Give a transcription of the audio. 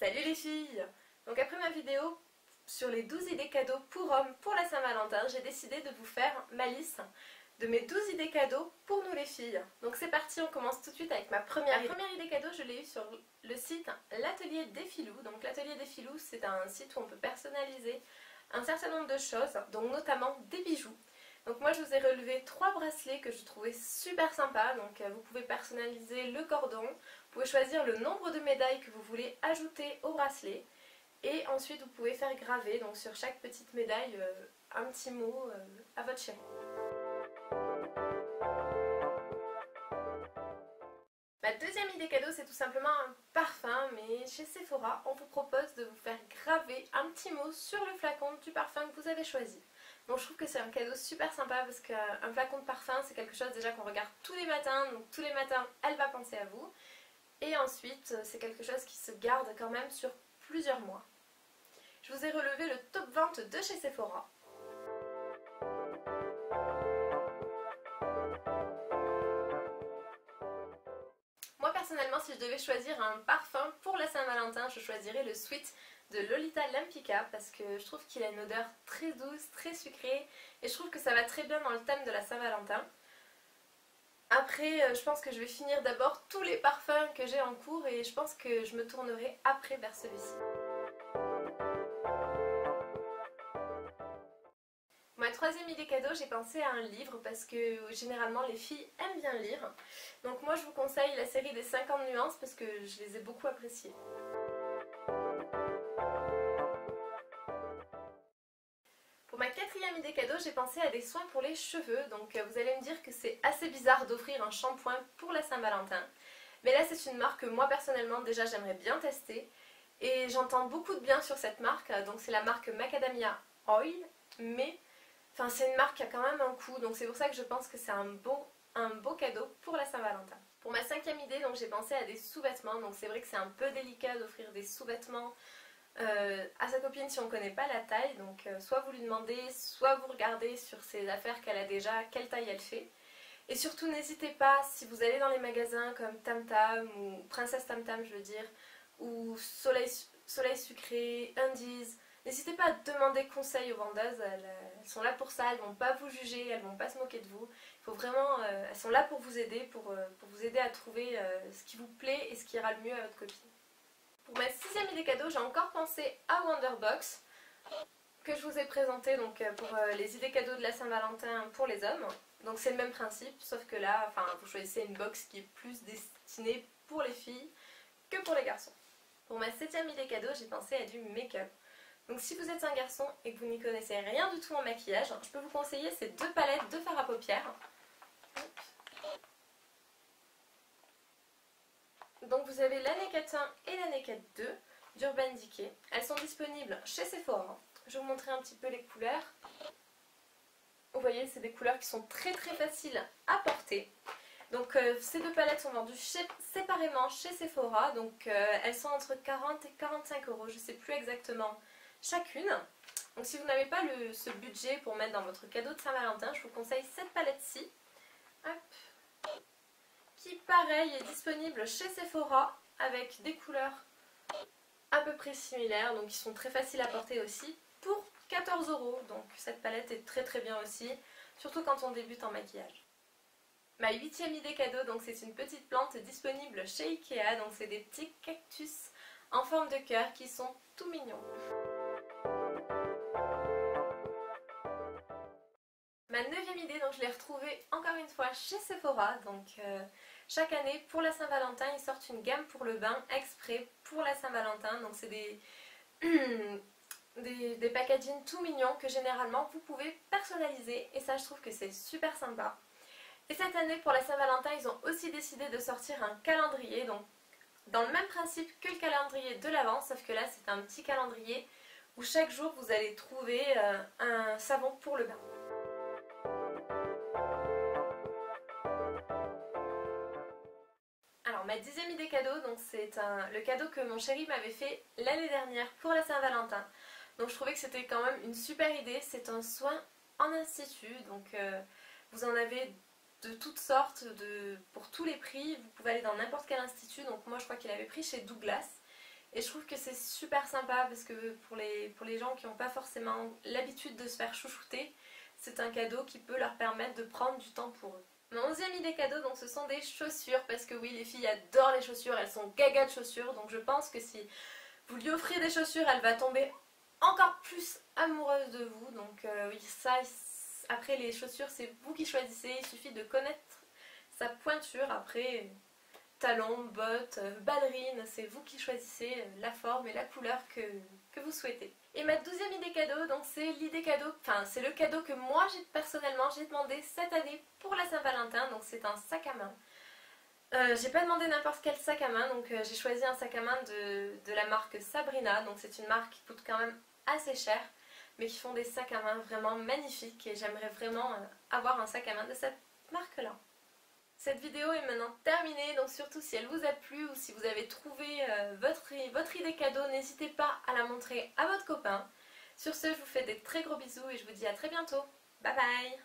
Salut les filles! Donc après ma vidéo sur les 12 idées cadeaux pour hommes pour la Saint-Valentin, j'ai décidé de vous faire ma liste de mes 12 idées cadeaux pour nous les filles. Donc c'est parti, on commence tout de suite avec ma première idée. La première idée cadeau, je l'ai eue sur le site l'Atelier des Filous. Donc l'Atelier des Filous, c'est un site où on peut personnaliser un certain nombre de choses, donc notamment des bijoux. Donc moi je vous ai relevé 3 bracelets que je trouvais super sympas. Donc vous pouvez personnaliser le cordon, vous pouvez choisir le nombre de médailles que vous voulez ajouter au bracelet. Et ensuite vous pouvez faire graver donc sur chaque petite médaille un petit mot à votre chérie. Ma deuxième idée cadeau, c'est tout simplement un parfum, mais chez Sephora on vous propose de vous faire graver un petit mot sur le flacon du parfum que vous avez choisi. Donc je trouve que c'est un cadeau super sympa parce qu'un flacon de parfum c'est quelque chose déjà qu'on regarde tous les matins, donc tous les matins elle va penser à vous. Et ensuite c'est quelque chose qui se garde quand même sur plusieurs mois. Je vous ai relevé le top vente de chez Sephora. Moi personnellement, si je devais choisir un parfum pour la Saint-Valentin, je choisirais le Sweet de Lolita Lempicka parce que je trouve qu'il a une odeur très douce, très sucrée et je trouve que ça va très bien dans le thème de la Saint-Valentin. Après, je pense que je vais finir d'abord tous les parfums que j'ai en cours et je pense que je me tournerai après vers celui-ci. Ma troisième idée cadeau, j'ai pensé à un livre parce que généralement les filles aiment bien lire. Donc moi je vous conseille la série des 50 nuances parce que je les ai beaucoup appréciées. Pour ma quatrième idée cadeau, j'ai pensé à des soins pour les cheveux. Donc vous allez me dire que c'est assez bizarre d'offrir un shampoing pour la Saint-Valentin. Mais là c'est une marque que moi personnellement déjà j'aimerais bien tester. Et j'entends beaucoup de bien sur cette marque. Donc c'est la marque Macadamia Oil. Mais enfin, c'est une marque qui a quand même un coût. Donc c'est pour ça que je pense que c'est un beau cadeau pour la Saint-Valentin. Pour ma cinquième idée, j'ai pensé à des sous-vêtements. Donc c'est vrai que c'est un peu délicat d'offrir des sous-vêtements à sa copine si on ne connaît pas la taille. Donc soit vous lui demandez, soit vous regardez sur ses affaires qu'elle a déjà, quelle taille elle fait. Et surtout n'hésitez pas, si vous allez dans les magasins comme Tam Tam ou Princesse Tam Tam je veux dire, ou Soleil Sucré, Undies, n'hésitez pas à demander conseil aux vendeuses, elles sont là pour ça, elles ne vont pas vous juger, elles ne vont pas se moquer de vous. Il faut vraiment, elles sont là pour vous aider, pour vous aider à trouver ce qui vous plaît et ce qui ira le mieux à votre copine. Pour ma sixième idée cadeau, j'ai encore pensé à Wonderbox, que je vous ai présenté donc, pour les idées cadeaux de la Saint-Valentin pour les hommes. Donc c'est le même principe, sauf que là, enfin, vous choisissez une box qui est plus destinée pour les filles que pour les garçons. Pour ma septième idée cadeau, j'ai pensé à du make-up. Donc si vous êtes un garçon et que vous n'y connaissez rien du tout en maquillage, je peux vous conseiller ces 2 palettes de fard à paupières. Donc vous avez la Naked 1 et la Naked 2 d'Urban Decay. Elles sont disponibles chez Sephora. Je vais vous montrer un petit peu les couleurs. Vous voyez, c'est des couleurs qui sont très faciles à porter. Donc ces 2 palettes sont vendues séparément chez Sephora. Donc elles sont entre 40 et 45 €, je ne sais plus exactement chacune. Donc si vous n'avez pas ce budget pour mettre dans votre cadeau de Saint-Valentin, je vous conseille cette palette-ci. Qui pareil est disponible chez Sephora avec des couleurs à peu près similaires, donc qui sont très faciles à porter aussi, pour 14 €. Donc cette palette est très bien aussi, surtout quand on débute en maquillage. Ma huitième idée cadeau, donc c'est une petite plante disponible chez Ikea, donc c'est des petits cactus en forme de cœur qui sont tout mignons. Ma neuvième idée, donc je l'ai retrouvée encore une fois chez Sephora. Donc chaque année pour la Saint-Valentin ils sortent une gamme pour le bain exprès pour la Saint-Valentin. Donc c'est des packaging tout mignons que généralement vous pouvez personnaliser et ça je trouve que c'est super sympa. Et cette année pour la Saint-Valentin ils ont aussi décidé de sortir un calendrier, donc dans le même principe que le calendrier de l'Avent, sauf que là c'est un petit calendrier où chaque jour vous allez trouver un savon pour le bain. Alors ma dixième idée cadeau, donc c'est le cadeau que mon chéri m'avait fait l'année dernière pour la Saint-Valentin. Donc je trouvais que c'était quand même une super idée, c'est un soin en institut, donc vous en avez de toutes sortes, pour tous les prix, vous pouvez aller dans n'importe quel institut, donc moi je crois qu'il avait pris chez Douglas. Et je trouve que c'est super sympa parce que pour les gens qui n'ont pas forcément l'habitude de se faire chouchouter, c'est un cadeau qui peut leur permettre de prendre du temps pour eux. Mon 11e idée cadeau, donc ce sont des chaussures, parce que oui, les filles adorent les chaussures, elles sont gaga de chaussures, donc je pense que si vous lui offrez des chaussures, elle va tomber encore plus amoureuse de vous. Donc oui, ça, après les chaussures, c'est vous qui choisissez, il suffit de connaître sa pointure. Après, talons, bottes, ballerines, c'est vous qui choisissez la forme et la couleur que vous souhaitez. Et ma 12e idée cadeau, donc c'est l'idée cadeau, enfin c'est le cadeau que moi personnellement j'ai demandé cette année pour la Saint-Valentin, donc c'est un sac à main. J'ai pas demandé n'importe quel sac à main, donc j'ai choisi un sac à main de la marque Sabrina, donc c'est une marque qui coûte quand même assez cher, mais qui font des sacs à main vraiment magnifiques et j'aimerais vraiment avoir un sac à main de cette marque-là. Cette vidéo est maintenant terminée, donc surtout si elle vous a plu ou si vous avez trouvé votre idée cadeau, n'hésitez pas à la montrer à votre copain. Sur ce, je vous fais des très gros bisous et je vous dis à très bientôt. Bye bye!